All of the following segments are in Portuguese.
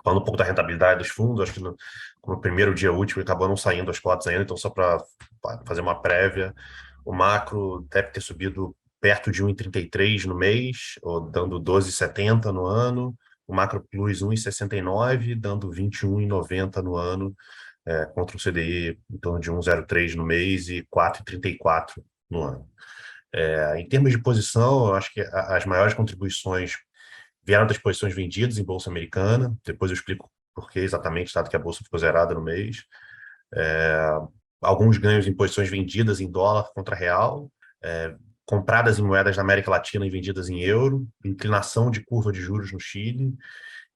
Falando um pouco da rentabilidade dos fundos, acho que no primeiro dia útil acabou não saindo as cotas ainda, então só para fazer uma prévia, o macro deve ter subido perto de 1,33 no mês, ou dando 12,70 no ano, o macro plus 1,69, dando 21,90 no ano, contra o CDI em torno de 1,03 no mês e 4,34 no ano. Em termos de posição, eu acho que as maiores contribuições vieram das posições vendidas em Bolsa Americana. Depois eu explico por que exatamente, dado que a Bolsa ficou zerada no mês. É, Alguns ganhos em posições vendidas em dólar contra real, é, compradas em moedas da América Latina e vendidas em euro, inclinação de curva de juros no Chile,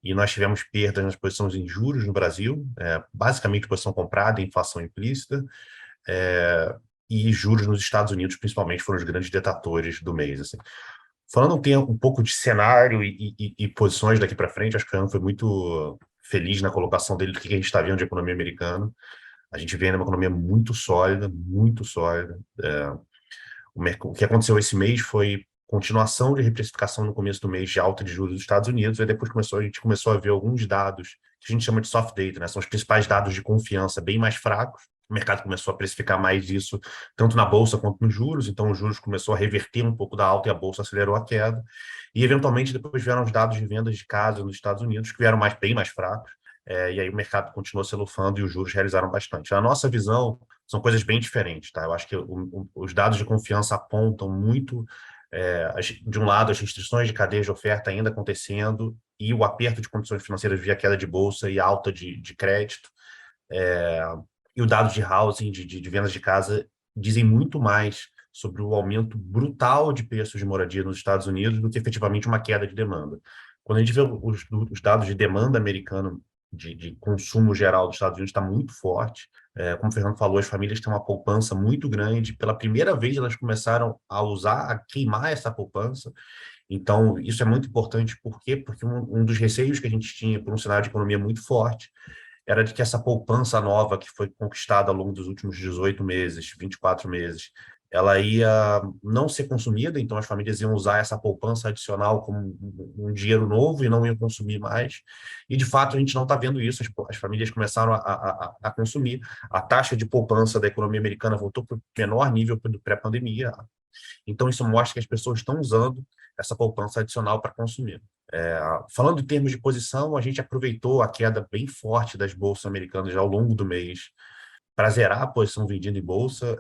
e nós tivemos perdas nas posições em juros no Brasil, basicamente posição comprada e inflação implícita, é, e juros nos Estados Unidos, principalmente, foram os grandes detatores do mês. Assim. Falando um pouco de cenário e posições daqui para frente, acho que o Fernando foi muito feliz na colocação dele do que a gente está vendo de economia americana. A gente vê uma economia muito sólida, muito sólida. O que aconteceu esse mês foi continuação de reprecificação no começo do mês de alta de juros dos Estados Unidos, e depois a gente começou a ver alguns dados que a gente chama de soft data, né? São os principais dados de confiança bem mais fracos. O mercado começou a precificar mais isso, tanto na bolsa quanto nos juros, então os juros começou a reverter um pouco da alta e a bolsa acelerou a queda. E, eventualmente, depois vieram os dados de vendas de casa nos Estados Unidos, que vieram bem mais fracos, e aí o mercado continuou se elufando e os juros realizaram bastante. A nossa visão são coisas bem diferentes, tá? Eu acho que os dados de confiança apontam muito, de um lado, as restrições de cadeia de oferta ainda acontecendo e o aperto de condições financeiras via queda de bolsa e alta de crédito. É, e o dado de housing, de vendas de casa, dizem muito mais sobre o aumento brutal de preços de moradia nos Estados Unidos do que efetivamente uma queda de demanda. Quando a gente vê os dados de demanda americana de consumo geral dos Estados Unidos está muito forte. Como o Fernando falou, as famílias têm uma poupança muito grande. Pela primeira vez, elas começaram a usar, a queimar essa poupança. Então, isso é muito importante. Por quê? Porque um dos receios que a gente tinha por um cenário de economia muito forte era de que essa poupança nova que foi conquistada ao longo dos últimos 18 meses, 24 meses, ela ia não ser consumida, então as famílias iam usar essa poupança adicional como um dinheiro novo e não iam consumir mais. E, de fato, a gente não está vendo isso, as famílias começaram a consumir. A taxa de poupança da economia americana voltou para o menor nível do pré-pandemia. Então, isso mostra que as pessoas estão usando essa poupança adicional para consumir. Falando em termos de posição, a gente aproveitou a queda bem forte das bolsas americanas ao longo do mês para zerar a posição vendida em bolsa,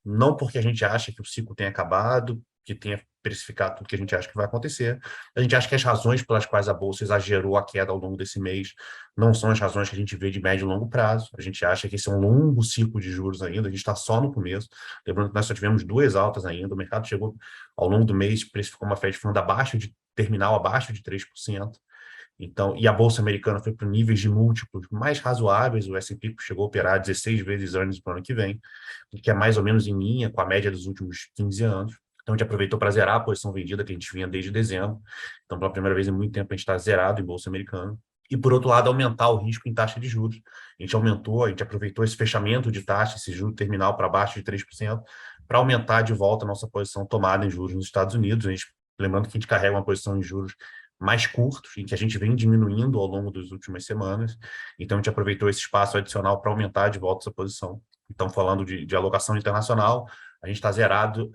não porque a gente acha que o ciclo tenha acabado, que tenha precificado tudo que a gente acha que vai acontecer. A gente acha que as razões pelas quais a bolsa exagerou a queda ao longo desse mês não são as razões que a gente vê de médio e longo prazo. A gente acha que esse é um longo ciclo de juros ainda, a gente está só no começo. Lembrando que nós só tivemos duas altas ainda, o mercado chegou ao longo do mês, precificou uma Fed Fund terminal abaixo de 3%. Então, e a bolsa americana foi para níveis de múltiplos mais razoáveis, o S&P chegou a operar 16 vezes earnings para o ano que vem, o que é mais ou menos em linha com a média dos últimos 15 anos. Então, a gente aproveitou para zerar a posição vendida que a gente vinha desde dezembro. Então, pela primeira vez em muito tempo, a gente está zerado em bolsa americana. E, por outro lado, aumentar o risco em taxa de juros. A gente aproveitou esse fechamento de taxa, esse juro terminal para baixo de 3%, para aumentar de volta a nossa posição tomada em juros nos Estados Unidos. Lembrando que a gente carrega uma posição em juros mais curtos, em que a gente vem diminuindo ao longo das últimas semanas. Então, a gente aproveitou esse espaço adicional para aumentar de volta essa posição. Então, falando de alocação internacional, a gente está zerado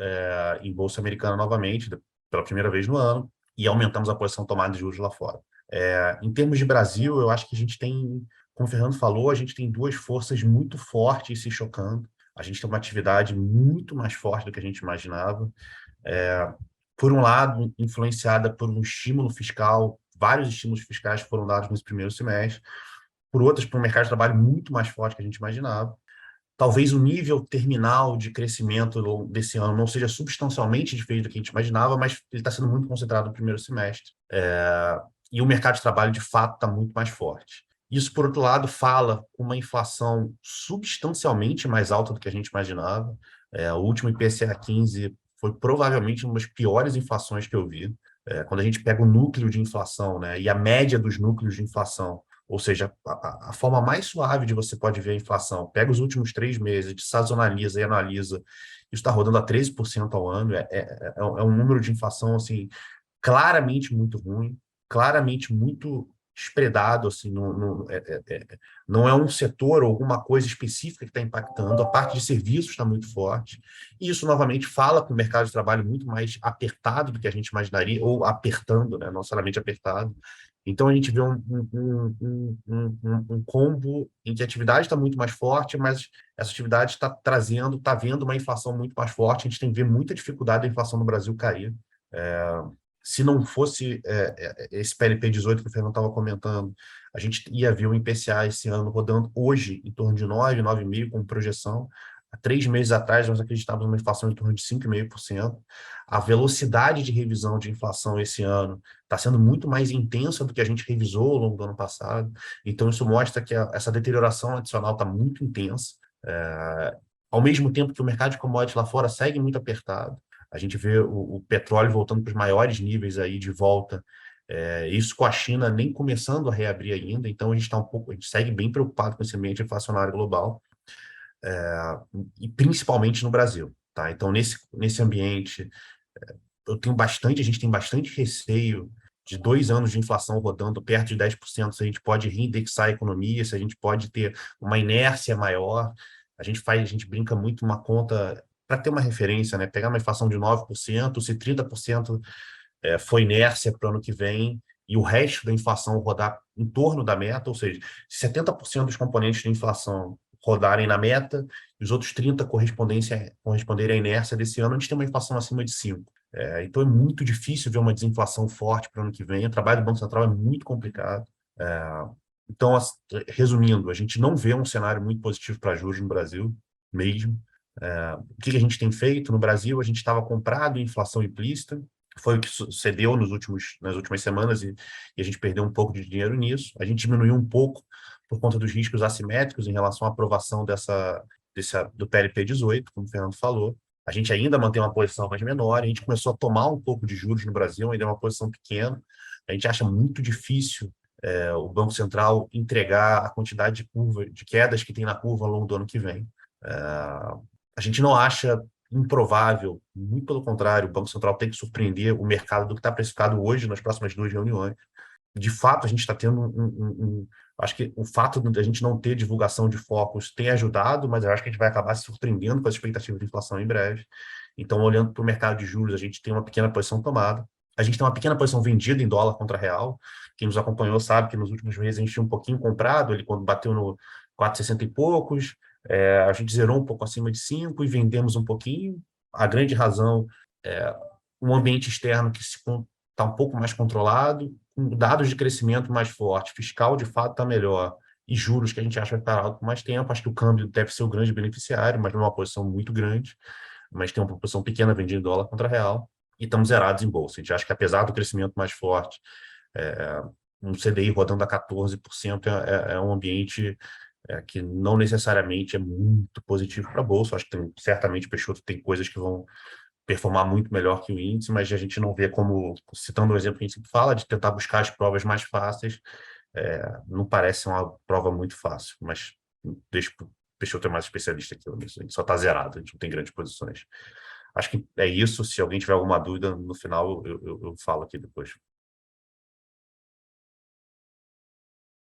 em Bolsa Americana novamente, pela primeira vez no ano, e aumentamos a posição tomada de juros lá fora. Em termos de Brasil, eu acho que a gente tem, como o Fernando falou, a gente tem duas forças muito fortes se chocando. A gente tem uma atividade muito mais forte do que a gente imaginava. É, por um lado, influenciada por um estímulo fiscal, vários estímulos fiscais foram dados nesse primeiro semestre, por outras, por um mercado de trabalho muito mais forte que a gente imaginava. Talvez o nível terminal de crescimento desse ano não seja substancialmente diferente do que a gente imaginava, mas ele está sendo muito concentrado no primeiro semestre. E o mercado de trabalho, de fato, está muito mais forte. Isso, por outro lado, fala com uma inflação substancialmente mais alta do que a gente imaginava. O último IPCA 15 foi provavelmente uma das piores inflações que eu vi. Quando a gente pega o núcleo de inflação, né, e a média dos núcleos de inflação, ou seja, a forma mais suave de você pode ver a inflação, pega os últimos 3 meses, sazonaliza e analisa, isso está rodando a 13% ao ano, é um número de inflação assim, claramente muito ruim, claramente muito espredado, assim, não é um setor ou alguma coisa específica que está impactando, a parte de serviços está muito forte, e isso, novamente, fala com o mercado de trabalho muito mais apertado do que a gente imaginaria, ou apertando, né? Não necessariamente apertado. Então, a gente vê um combo em que a atividade está muito mais forte, mas essa atividade está vendo uma inflação muito mais forte, a gente tem que ver muita dificuldade da inflação no Brasil cair. Se não fosse esse PLP 18 que o Fernando estava comentando, a gente ia ver o IPCA esse ano rodando hoje em torno de 9, 9,5% com projeção. Há 3 meses atrás, nós acreditávamos numa inflação em torno de 5,5%. A velocidade de revisão de inflação esse ano está sendo muito mais intensa do que a gente revisou ao longo do ano passado. Então, isso mostra que essa deterioração adicional está muito intensa. Ao mesmo tempo que o mercado de commodities lá fora segue muito apertado, a gente vê o petróleo voltando para os maiores níveis aí de volta. Isso com a China nem começando a reabrir ainda, então a gente segue bem preocupado com esse ambiente inflacionário global, e principalmente no Brasil, tá? Então, nesse ambiente, a gente tem bastante receio de 2 anos de inflação rodando perto de 10%, se a gente pode reindexar a economia, se a gente pode ter uma inércia maior. A gente brinca muito uma conta para ter uma referência, né? Pegar uma inflação de 9%, se 30% foi inércia para o ano que vem, e o resto da inflação rodar em torno da meta, ou seja, se 70% dos componentes da inflação rodarem na meta, e os outros 30% corresponderem à inércia desse ano, a gente tem uma inflação acima de 5%. Então é muito difícil ver uma desinflação forte para o ano que vem. O trabalho do Banco Central é muito complicado. Então, resumindo, a gente não vê um cenário muito positivo para juros no Brasil, mesmo. O que a gente tem feito no Brasil? A gente estava comprado em inflação implícita, foi o que sucedeu nas últimas semanas, e a gente perdeu um pouco de dinheiro nisso. A gente diminuiu um pouco por conta dos riscos assimétricos em relação à aprovação do PLP 18, como o Fernando falou. A gente ainda mantém uma posição mais menor, a gente começou a tomar um pouco de juros no Brasil, ainda é uma posição pequena. A gente acha muito difícil o Banco Central entregar a quantidade de quedas que tem na curva ao longo do ano que vem. A gente não acha improvável, muito pelo contrário, o Banco Central tem que surpreender o mercado do que está precificado hoje nas próximas 2 reuniões. De fato, a gente está tendo acho que o fato de a gente não ter divulgação de focos tem ajudado, mas eu acho que a gente vai acabar se surpreendendo com as expectativas de inflação em breve. Então, olhando para o mercado de juros, a gente tem uma pequena posição tomada. A gente tem uma pequena posição vendida em dólar contra real. Quem nos acompanhou sabe que nos últimos meses a gente tinha um pouquinho comprado, ele quando bateu no 4,60 e poucos, a gente zerou um pouco acima de 5 e vendemos um pouquinho. A grande razão é um ambiente externo que está um pouco mais controlado, com dados de crescimento mais forte, fiscal de fato está melhor, e juros que a gente acha que vai estar alto por mais tempo. Acho que o câmbio deve ser o grande beneficiário, mas não é uma posição muito grande, mas tem uma posição pequena vendida em dólar contra real, e estamos zerados em bolsa. A gente acha que, apesar do crescimento mais forte, um CDI rodando a 14% é um ambiente que não necessariamente é muito positivo para a bolsa. Acho que certamente, Peixoto, tem coisas que vão performar muito melhor que o índice, mas a gente não vê como, citando o exemplo que a gente sempre fala, de tentar buscar as provas mais fáceis, não parece uma prova muito fácil, mas deixa eu ter mais especialista aqui nisso. A gente só está zerado, a gente não tem grandes posições. Acho que é isso. Se alguém tiver alguma dúvida, no final eu falo aqui depois.